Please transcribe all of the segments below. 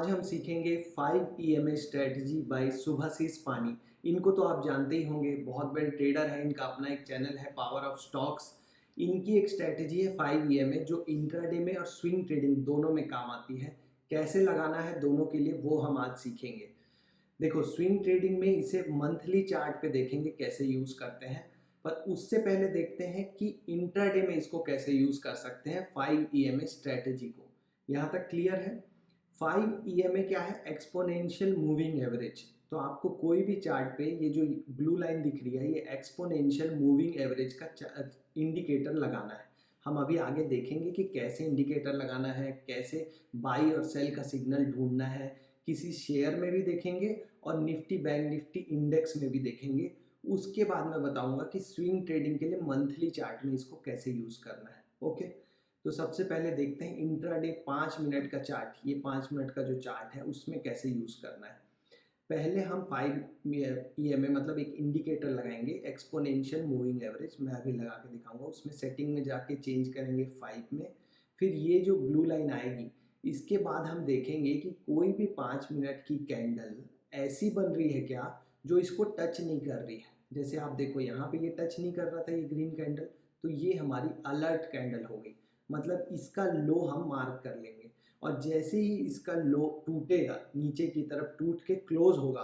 आज हम सीखेंगे 5 EMA स्ट्रेटजी बाय सुभाशीष पानी। इनको तो आप जानते ही होंगे, बहुत बड़े ट्रेडर हैं। इनका अपना एक चैनल है पावर ऑफ स्टॉक्स। इनकी एक स्ट्रेटजी है 5 EMA जो इंट्राडे में और स्विंग ट्रेडिंग दोनों में काम आती है। कैसे लगाना है दोनों के लिए वो हम आज सीखेंगे। देखो, स्विंग ट्रेडिंग में इसे मंथली चार्ट पे देखेंगे कैसे यूज़ करते हैं, पर उससे पहले देखते हैं कि इंट्राडे में इसको कैसे यूज़ कर सकते हैं 5 EMA स्ट्रेटजी को। यहाँ तक क्लियर है? 5 EMA क्या है? Exponential moving average. तो आपको कोई भी चार्ट पे ये जो ब्लू लाइन दिख रही है, ये एक्सपोनेंशियल मूविंग एवरेज का इंडिकेटर लगाना है। हम अभी आगे देखेंगे कि कैसे इंडिकेटर लगाना है, कैसे बाई और सेल का सिग्नल ढूंढना है, किसी शेयर में भी देखेंगे और निफ्टी बैंक निफ्टी इंडेक्स में भी देखेंगे। उसके बाद मैं बताऊंगा कि स्विंग ट्रेडिंग के लिए मंथली चार्ट में इसको कैसे यूज़ करना है। ओके, तो सबसे पहले देखते हैं इंट्राडे 5 मिनट का चार्ट। ये 5 मिनट का जो चार्ट है उसमें कैसे यूज़ करना है। पहले हम 5 EMA मतलब एक इंडिकेटर लगाएंगे, एक्सपोनेंशियल मूविंग एवरेज। मैं अभी लगा के दिखाऊंगा। उसमें सेटिंग में जाके चेंज करेंगे 5 में। फिर ये जो ब्लू लाइन आएगी, इसके बाद हम देखेंगे कि कोई भी 5 मिनट की कैंडल ऐसी बन रही है क्या जो इसको टच नहीं कर रही है। जैसे आप देखो, यहाँ पे ये टच नहीं कर रहा था ये ग्रीन कैंडल, तो ये हमारी अलर्ट कैंडल हो गई। मतलब इसका लो हम मार्क कर लेंगे और जैसे ही इसका लो टूटेगा, नीचे की तरफ टूट के क्लोज होगा,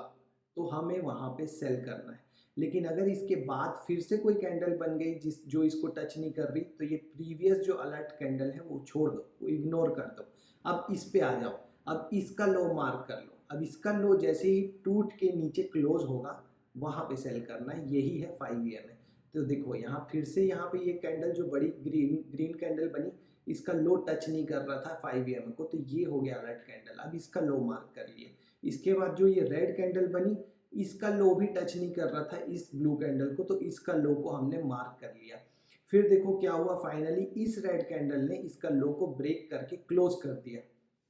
तो हमें वहाँ पे सेल करना है। लेकिन अगर इसके बाद फिर से कोई कैंडल बन गई जो इसको टच नहीं कर रही, तो ये प्रीवियस जो अलर्ट कैंडल है वो छोड़ दो, वो इग्नोर कर दो। अब इस पे आ जाओ। अब इसका लो मार्क कर लो। अब इसका लो जैसे ही टूट के नीचे क्लोज होगा, वहाँ पे सेल करना है। यही है 5 EMA। तो देखो, यहाँ फिर से यहाँ पे ये कैंडल जो बड़ी ग्रीन कैंडल बनी, इसका लो टच नहीं कर रहा था 5 EMA को, तो ये हो गया अलर्ट कैंडल। अब इसका लो मार्क कर लिए। इसके बाद जो ये रेड कैंडल बनी, इसका लो भी टच नहीं कर रहा था इस ब्लू कैंडल को, तो इसका लो को हमने मार्क कर लिया। फिर देखो क्या हुआ, फाइनली इस रेड कैंडल ने इसका लो को ब्रेक करके क्लोज कर दिया।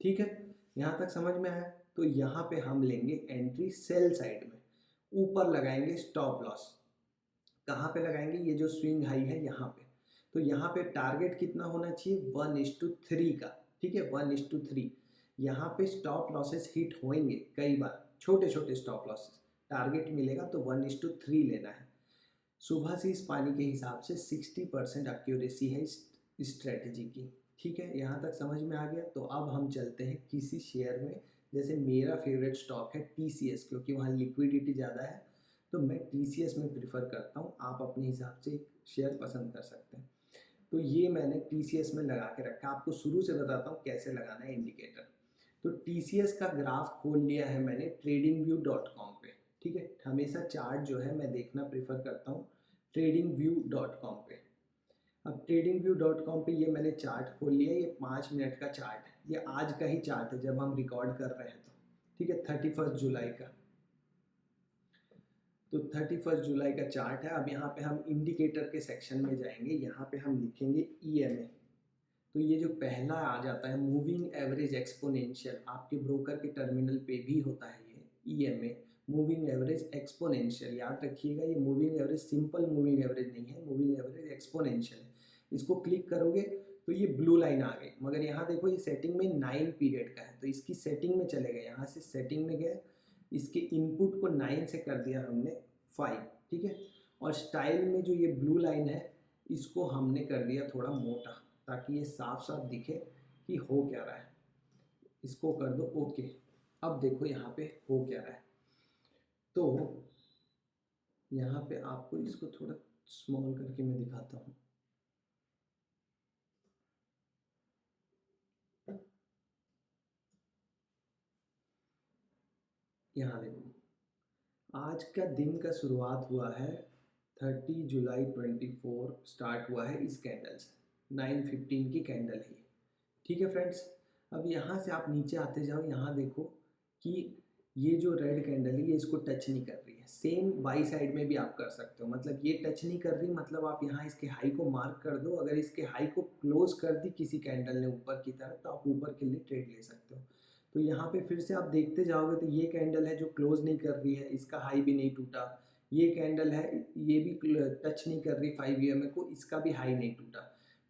ठीक है, यहाँ तक समझ में आया? तो यहाँ पे हम लेंगे एंट्री सेल साइड में, ऊपर लगाएंगे स्टॉप लॉस। कहाँ पे लगाएंगे? ये जो स्विंग हाई है यहाँ पे। तो यहाँ पे टारगेट कितना होना चाहिए? 1:3 का। ठीक है, 1:3। यहाँ पे स्टॉप लॉसेस हिट होंगे कई बार, छोटे छोटे स्टॉप लॉसेस। टारगेट मिलेगा तो 1:3 लेना है। सुभाशीष पानी के हिसाब से 60% एक्यूरेसी है इस स्ट्रेटजी की। ठीक है, यहाँ तक समझ में आ गया? तो अब हम चलते हैं किसी शेयर में। जैसे मेरा फेवरेट स्टॉक है TCS, क्योंकि वहाँ लिक्विडिटी ज़्यादा है, तो मैं TCS में प्रीफर करता हूँ। आप अपने हिसाब से शेयर पसंद कर सकते हैं। तो ये मैंने TCS में लगा के रखा। आपको शुरू से बताता हूँ कैसे लगाना है इंडिकेटर। तो TCS का ग्राफ खोल लिया है मैंने tradingview.com पे। ठीक है, हमेशा चार्ट जो है मैं देखना प्रीफर करता हूँ tradingview.com पे। अब tradingview.com पे ये मैंने चार्ट खोल लिया। ये 5 मिनट का चार्ट है। ये आज का ही चार्ट है जब हम रिकॉर्ड कर रहे हैं। तो ठीक है, 31 जुलाई का। तो 31 जुलाई का चार्ट है। अब यहाँ पे हम इंडिकेटर के सेक्शन में जाएंगे। यहाँ पे हम लिखेंगे EMA। तो ये जो पहला आ जाता है मूविंग एवरेज एक्सपोनेंशियल, आपके ब्रोकर के टर्मिनल पे भी होता है ये EMA, मूविंग एवरेज एक्सपोनेंशियल। याद रखिएगा, ये moving average simple moving average नहीं है, मूविंग एवरेज एक्सपोनेंशियल है। इसको क्लिक करोगे तो ये ब्लू लाइन आ गई, मगर यहाँ देखो ये सेटिंग में 9 पीरियड का है, तो इसकी सेटिंग में चले गए। यहाँ से सेटिंग में गए, इसके इनपुट को 9 से कर दिया हमने 5। ठीक है, और स्टाइल में जो ये ब्लू लाइन है, इसको हमने कर दिया थोड़ा मोटा, ताकि ये साफ साफ दिखे कि हो क्या रहा है। इसको कर दो ओके। अब देखो यहाँ पे हो क्या रहा है। तो यहाँ पे आपको इसको थोड़ा स्मॉल करके मैं दिखाता हूँ। यहाँ देखो, आज का दिन का शुरुआत हुआ है 30 जुलाई 24 स्टार्ट हुआ है इस कैंडल से। 9:15 की कैंडल है। ठीक है फ्रेंड्स, अब यहाँ से आप नीचे आते जाओ। यहाँ देखो कि ये जो रेड कैंडल है ये इसको टच नहीं कर रही है। सेम बाई साइड में भी आप कर सकते हो। मतलब ये टच नहीं कर रही, मतलब आप यहाँ इसके हाई को मार्क कर दो। अगर इसके हाई को क्लोज कर दी किसी कैंडल ने ऊपर की तरफ, तो आप ऊपर के लिए ट्रेड ले सकते हो। तो यहाँ पे फिर से आप देखते जाओगे तो ये कैंडल है जो क्लोज नहीं कर रही है, इसका हाई भी नहीं टूटा। ये कैंडल है, ये भी टच नहीं कर रही 5 EMA को, इसका भी हाई नहीं टूटा।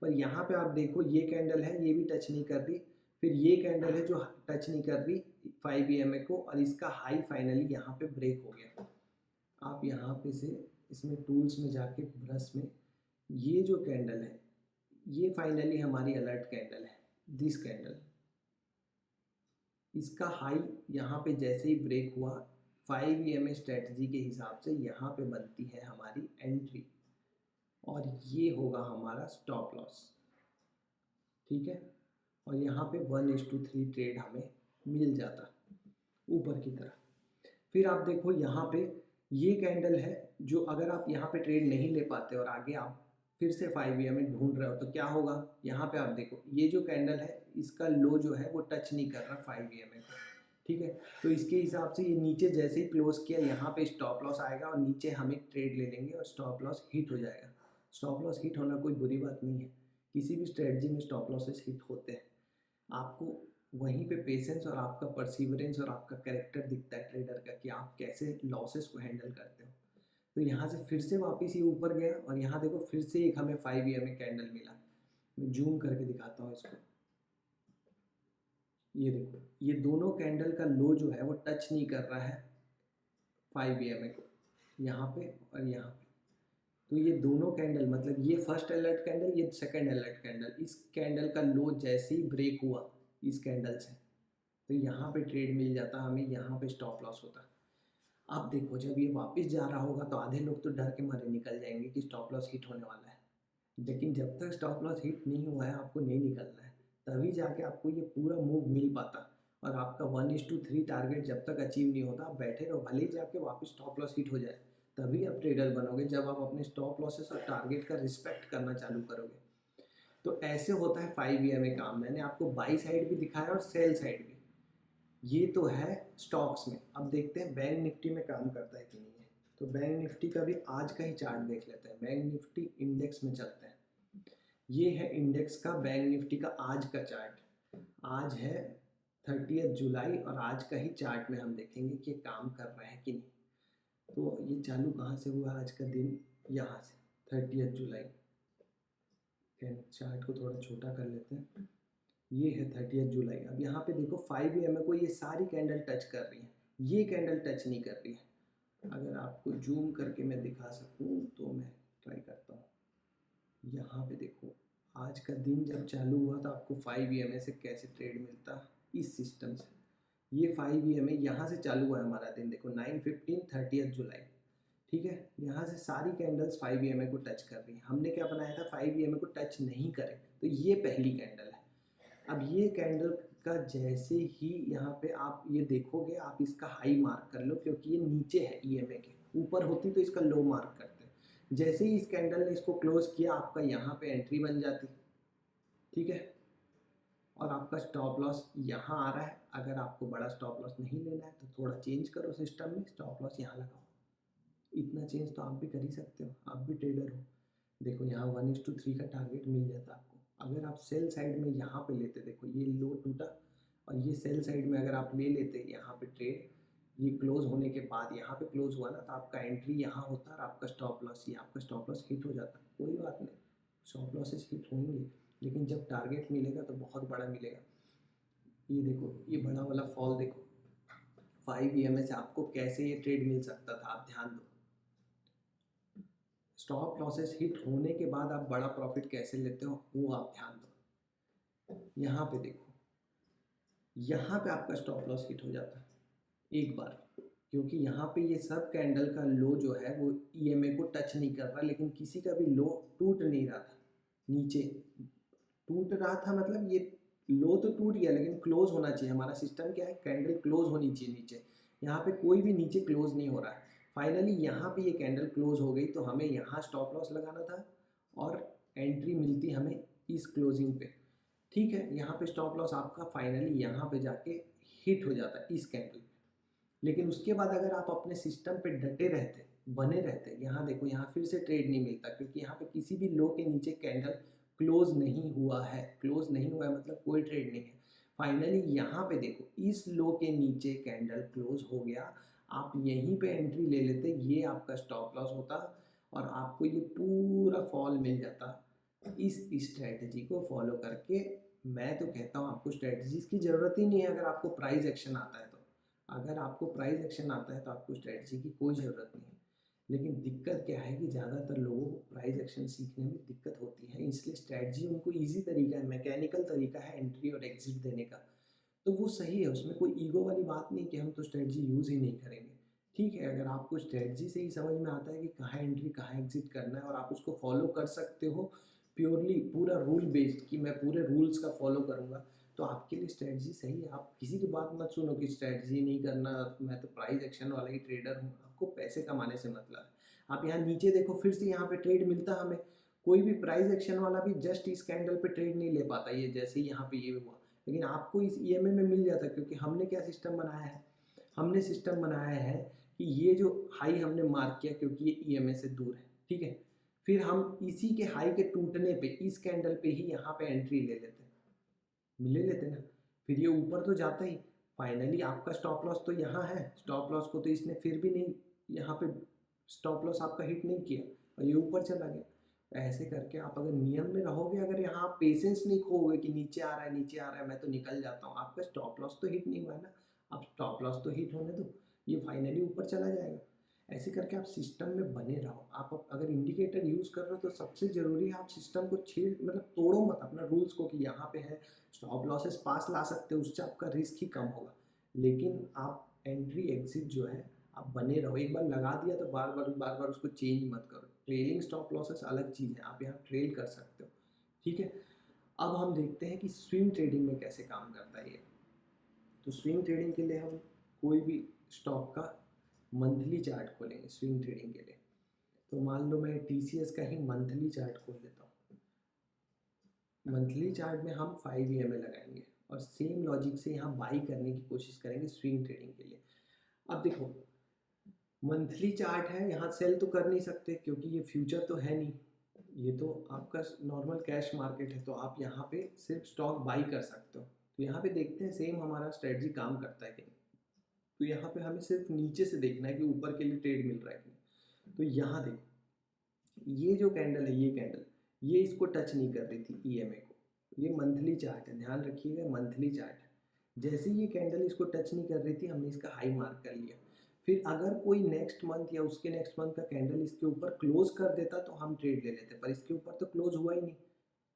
पर यहाँ पे आप देखो, ये कैंडल है, ये भी टच नहीं कर रही। फिर ये कैंडल है जो टच नहीं कर रही, 5 EMA को और इसका हाई फाइनली यहाँ पे ब्रेक हो गया। आप यहाँ पे से इसमें टूल्स में जाके ब्रश में ये जो कैंडल है ये फाइनली हमारी अलर्ट कैंडल है, दिस कैंडल, इसका हाई यहाँ पे जैसे ही ब्रेक हुआ 5 EMA स्ट्रेटजी के हिसाब से यहाँ पे बनती है हमारी एंट्री और ये होगा हमारा स्टॉप लॉस, ठीक है। और यहाँ पे 1:3 ट्रेड हमें मिल जाता ऊपर की तरफ। फिर आप देखो यहाँ पे ये कैंडल है जो अगर आप यहाँ पे ट्रेड नहीं ले पाते और आगे आप फिर से 5 EMA ढूंढ रहे हो तो क्या होगा, यहाँ पे आप देखो ये जो कैंडल है इसका लो जो है वो टच नहीं कर रहा 5 EMA को, ठीक है। तो इसके हिसाब से ये नीचे जैसे ही क्लोज किया यहाँ पे स्टॉप लॉस आएगा और नीचे हम एक ट्रेड ले लेंगे और स्टॉप लॉस हिट हो जाएगा। स्टॉप लॉस हिट होना कोई बुरी बात नहीं है, किसी भी स्ट्रेटजी में स्टॉप लॉसेस हिट होते हैं। आपको वहीं पे पेशेंस और आपका परसिवरेंस और आपका कैरेक्टर दिखता है ट्रेडर का कि आप कैसे लॉसेस को हैंडल करते हो। तो यहाँ से फिर से वापस ये ऊपर गया और यहाँ देखो फिर से एक हमें 5 EMA कैंडल मिला। मैं जूम करके दिखाता हूँ इसको, ये देखो ये दोनों कैंडल का लो जो है वो टच नहीं कर रहा है 5 EMA को, यहाँ पे और यहाँ पे। तो ये दोनों कैंडल मतलब ये फर्स्ट अलर्ट कैंडल, ये सेकंड अलर्ट कैंडल, इस कैंडल का लो जैसे ही ब्रेक हुआ इस कैंडल से तो यहाँ पे ट्रेड मिल जाता हमें, यहाँ पे स्टॉप लॉस होता। अब देखो जब ये वापस जा रहा होगा तो आधे लोग तो डर के मारे निकल जाएंगे कि स्टॉप लॉस हिट होने वाला है, लेकिन जब तक स्टॉप लॉस हिट नहीं हुआ है आपको नहीं निकलना है, तभी जाके आपको ये पूरा मूव मिल पाता। और आपका 1:3 टारगेट जब तक अचीव नहीं होता आप बैठे रहो, भले ही जाके वापस स्टॉप लॉस हिट हो जाए, तभी आप ट्रेडर बनोगे जब आप अपने स्टॉप लॉसेस और टारगेट का रिस्पेक्ट करना चालू करोगे। तो ऐसे होता है 5 EMA काम। मैंने आपको बाई साइड भी दिखाया और सेल साइड भी। ये तो है स्टॉक्स में। अब देखते हैं बैंक निफ्टी में काम करता है कि नहीं है। तो बैंक निफ्टी का भी आज का ही चार्ट देख लेते हैं। बैंक निफ्टी इंडेक्स में चलते हैं। ये है इंडेक्स का बैंक निफ्टी का आज का चार्ट। आज है 30 जुलाई और आज का ही चार्ट में हम देखेंगे कि काम कर रहा है कि नहीं। तो ये चालू कहाँ से हुआ आज का दिन, यहाँ से 30 जुलाई। चार्ट को थोड़ा छोटा कर लेते हैं। ये है 30 जुलाई। अब यहाँ पे देखो 5 EMA को ये सारी कैंडल टच कर रही है, ये कैंडल टच नहीं कर रही है। अगर आपको जूम करके मैं दिखा सकूँ तो मैं ट्राई करता हूँ। यहाँ पे देखो आज का दिन जब चालू हुआ था आपको 5 EMA से कैसे ट्रेड मिलता, इस सिस्टम से। ये 5 EMA यहाँ से चालू हुआ है हमारा दिन, देखो 9:15 30 जुलाई, ठीक है। यहाँ से सारी कैंडल्स 5 EMA को टच कर रही हैं। हमने क्या बनाया था 5 EMA को टच नहीं करें, तो ये पहली कैंडल है। अब ये कैंडल का जैसे ही यहाँ पे आप ये देखोगे आप इसका हाई मार्क कर लो, क्योंकि ये नीचे है EMA के, ऊपर होती तो इसका लो मार्क करते। जैसे ही इस कैंडल ने इसको क्लोज किया आपका यहाँ पे एंट्री बन जाती, ठीक है। और आपका स्टॉप लॉस यहाँ आ रहा है। अगर आपको बड़ा स्टॉप लॉस नहीं लेना है तो थोड़ा चेंज करो सिस्टम में, स्टॉप लॉस यहाँ लगाओ। इतना चेंज तो आप भी कर ही सकते हो, आप भी ट्रेडर हो। देखो यहाँ 1:3 का टारगेट मिल जाता आपको। अगर आप सेल साइड में यहाँ पे लेते, देखो ये लो टूटा और ये सेल साइड में अगर आप ले लेते यहाँ पे ट्रेड, ये क्लोज होने के बाद यहाँ पे क्लोज हुआ ना तो आपका एंट्री यहाँ होता और आपका स्टॉप लॉस, ये आपका स्टॉप लॉस हिट हो जाता। कोई बात नहीं, स्टॉप लॉसेस हिट होंगे, लेकिन जब टारगेट मिलेगा तो बहुत बड़ा मिलेगा। ये देखो ये बड़ा वाला फॉल देखो 5 EMA से आपको कैसे ये ट्रेड मिल सकता था, आप ध्यान दो। स्टॉप लॉसेस हिट होने के बाद आप बड़ा प्रॉफिट कैसे लेते हो वो आप ध्यान दो। यहाँ पे देखो यहाँ पे आपका स्टॉप लॉस हिट हो जाता है एक बार, क्योंकि यहाँ पे ये सब कैंडल का लो जो है वो EMA को टच नहीं कर रहा, लेकिन किसी का भी लो टूट नहीं रहा था, नीचे टूट रहा था, मतलब ये लो तो टूट गया लेकिन क्लोज होना चाहिए। हमारा सिस्टम क्या है, कैंडल क्लोज होनी चाहिए नीचे। यहाँ पे कोई भी नीचे क्लोज नहीं हो रहा है। फाइनली यहाँ पे ये कैंडल क्लोज हो गई तो हमें यहाँ स्टॉप लॉस लगाना था और एंट्री मिलती हमें इस क्लोजिंग पे, ठीक है। यहाँ पे स्टॉप लॉस आपका फाइनली यहाँ पे जाके हिट हो जाता है इस कैंडल। लेकिन उसके बाद अगर आप अपने सिस्टम पे डटे रहते, बने रहते, यहाँ देखो यहाँ फिर से ट्रेड नहीं मिलता, क्योंकि यहाँ पे किसी भी लो के नीचे कैंडल क्लोज नहीं हुआ है। क्लोज नहीं हुआ है मतलब कोई ट्रेड नहीं है। फाइनली यहाँ पे देखो इस लो के नीचे कैंडल क्लोज हो गया, आप यहीं पे एंट्री ले लेते, ये आपका स्टॉप लॉस होता और आपको ये पूरा फॉल मिल जाता। इस स्ट्रेटजी को फॉलो करके मैं तो कहता हूँ आपको स्ट्रेटजीज की ज़रूरत ही नहीं है अगर आपको प्राइस एक्शन आता है तो। अगर आपको प्राइस एक्शन आता है तो आपको स्ट्रेटजी की कोई ज़रूरत नहीं है। लेकिन दिक्कत क्या है कि ज़्यादातर लोगों को प्राइस एक्शन सीखने में दिक्कत होती है, इसलिए स्ट्रेटजी उनको ईजी तरीका है, मैकेनिकल तरीका है एंट्री और एग्जिट देने का, तो वो सही है। उसमें कोई ईगो वाली बात नहीं कि हम तो स्ट्रेटजी यूज़ ही नहीं करेंगे। ठीक है, अगर आपको स्ट्रेटजी से ही समझ में आता है कि कहाँ एंट्री कहाँ एग्जिट करना है और आप उसको फॉलो कर सकते हो प्योरली पूरा रूल बेस्ड कि मैं पूरे रूल्स का फॉलो करूँगा, तो आपके लिए स्ट्रेटजी सही है। आप किसी की बात मत सुनो कि स्ट्रेटजी नहीं करना, मैं तो प्राइस एक्शन वाला ही ट्रेडर हूँ। आपको पैसे कमाने से मतलब है। आप यहाँ नीचे देखो, फिर से यहाँ पे ट्रेड मिलता हमें। कोई भी प्राइस एक्शन वाला भी जस्ट इस कैंडल पे ट्रेड नहीं ले पाता, ये जैसे ही यहाँ पे ये हुआ। लेकिन आपको इस ईएमए में मिल जाता, क्योंकि हमने क्या सिस्टम बनाया है, हमने सिस्टम बनाया है कि ये जो हाई हमने मार्क किया क्योंकि ये ईएमए से दूर है, ठीक है, फिर हम इसी के हाई के टूटने पे इस कैंडल पे ही यहाँ पे एंट्री ले लेते, ले लेते ना। फिर ये ऊपर तो जाता ही, फाइनली आपका स्टॉप लॉस तो यहाँ है, स्टॉप लॉस को तो इसने फिर भी नहीं, यहाँ पे स्टॉप लॉस आपका हिट नहीं किया और ये ऊपर चला गया। ऐसे करके आप अगर नियम में रहोगे, अगर यहाँ आप पेशेंस नहीं खोओगे कि नीचे आ रहा है नीचे आ रहा है मैं तो निकल जाता हूँ, आपका स्टॉप लॉस तो हिट नहीं हुआ है ना, आप स्टॉप लॉस तो हिट होने दो, ये फाइनली ऊपर चला जाएगा। ऐसे करके आप सिस्टम में बने रहो। आप अगर इंडिकेटर यूज़ कर रहे हो तो सबसे ज़रूरी है आप सिस्टम को छेड़ मतलब तोड़ो मत अपना रूल्स को, कि यहाँ पे है स्टॉप लॉसेस पास ला सकते हो, उससे आपका रिस्क ही कम होगा। लेकिन आप एंट्री एग्जिट जो है आप बने रहो, एक बार लगा दिया तो बार बार उसको चेंज मत करो। ट्रेलिंग स्टॉप लॉसेस अलग चीज़ है, आप यहाँ ट्रेल कर सकते हो, ठीक है। अब हम देखते हैं कि स्विंग ट्रेडिंग में कैसे काम करता है ये। तो स्विंग ट्रेडिंग के लिए हम कोई भी स्टॉक का मंथली चार्ट खोलेंगे स्विंग ट्रेडिंग के लिए। तो मान लो मैं टीसीएस का ही मंथली चार्ट खोल लेता हूँ। मंथली चार्ट में हम 5 EMA लगाएंगे और सेम लॉजिक से यहाँ बाई करने की कोशिश करेंगे स्विंग ट्रेडिंग के लिए। अब देखो, मंथली चार्ट है, यहाँ सेल तो कर नहीं सकते क्योंकि ये फ्यूचर तो है नहीं, ये तो आपका नॉर्मल कैश मार्केट है, तो आप यहाँ पे सिर्फ स्टॉक बाई कर सकते हो। तो यहाँ पे देखते हैं सेम हमारा स्ट्रेटजी काम करता है कि नहीं। तो यहाँ पे हमें सिर्फ नीचे से देखना है कि ऊपर के लिए ट्रेड मिल रहा है कि नहीं। तो यहाँ देखो, ये जो कैंडल है, ये कैंडल ये इसको टच नहीं कर रही थी ईएमए को, ये मंथली चार्ट है, ध्यान रखिएगा मंथली चार्ट है। जैसे ये कैंडल इसको टच नहीं कर रही थी हमने इसका हाई मार्क कर लिया। फिर अगर कोई नेक्स्ट मंथ या उसके नेक्स्ट मंथ का कैंडल इसके ऊपर क्लोज कर देता तो हम ट्रेड ले लेते, पर इसके ऊपर तो क्लोज हुआ ही नहीं,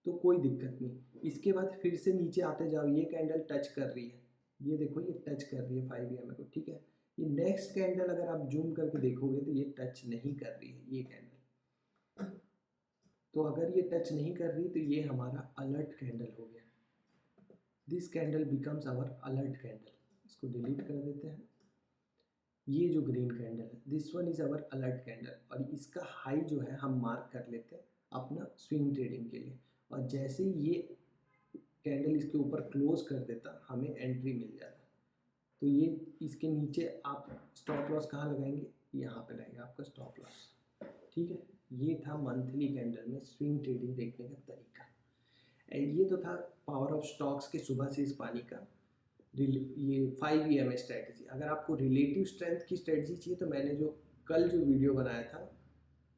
तो कोई दिक्कत नहीं। इसके बाद फिर से नीचे आते जाओ, ये कैंडल टच कर रही है, ये देखो ये टच कर रही है 5 EMA को, ठीक है। ये नेक्स्ट कैंडल अगर आप जूम करके देखोगे तो ये टच नहीं कर रही है ये कैंडल। तो अगर ये टच नहीं कर रही तो ये हमारा अलर्ट कैंडल हो गया, this candle becomes our alert candle. इसको डिलीट कर देते हैं। ये जो ग्रीन कैंडल है this one is our alert candle, और इसका हाई जो है हम मार्क कर लेते हैं अपना स्विंग ट्रेडिंग के लिए। और जैसे ये कैंडल इसके ऊपर क्लोज कर देता हमें एंट्री मिल जाता। तो ये इसके नीचे आप स्टॉप लॉस कहाँ लगाएंगे, यहाँ पे रहेगा आपका स्टॉप लॉस, ठीक है। ये था मंथली कैंडल में स्विंग ट्रेडिंग देखने का तरीका। ये तो था पावर ऑफ स्टॉक्स के सुबह से इस पानी का ये 5 EMA स्ट्रेटजी। अगर आपको रिलेटिव स्ट्रेंथ की स्ट्रेटजी चाहिए तो मैंने जो कल जो वीडियो बनाया था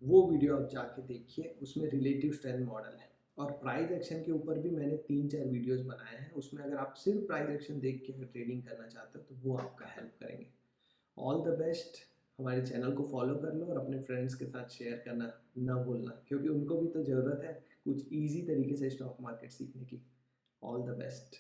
वो वीडियो आप जाके देखिए, उसमें रिलेटिव स्ट्रेंथ मॉडल है। और प्राइस एक्शन के ऊपर भी मैंने 3-4 वीडियोस बनाए हैं, उसमें अगर आप सिर्फ प्राइस एक्शन देख के अगर ट्रेडिंग करना चाहते हो तो वो आपका हेल्प करेंगे। All the best. हमारे चैनल को फॉलो कर लो और अपने फ्रेंड्स के साथ शेयर करना ना भूलना, क्योंकि उनको भी तो ज़रूरत है कुछ ईजी तरीके से स्टॉक मार्केट सीखने की। All the best.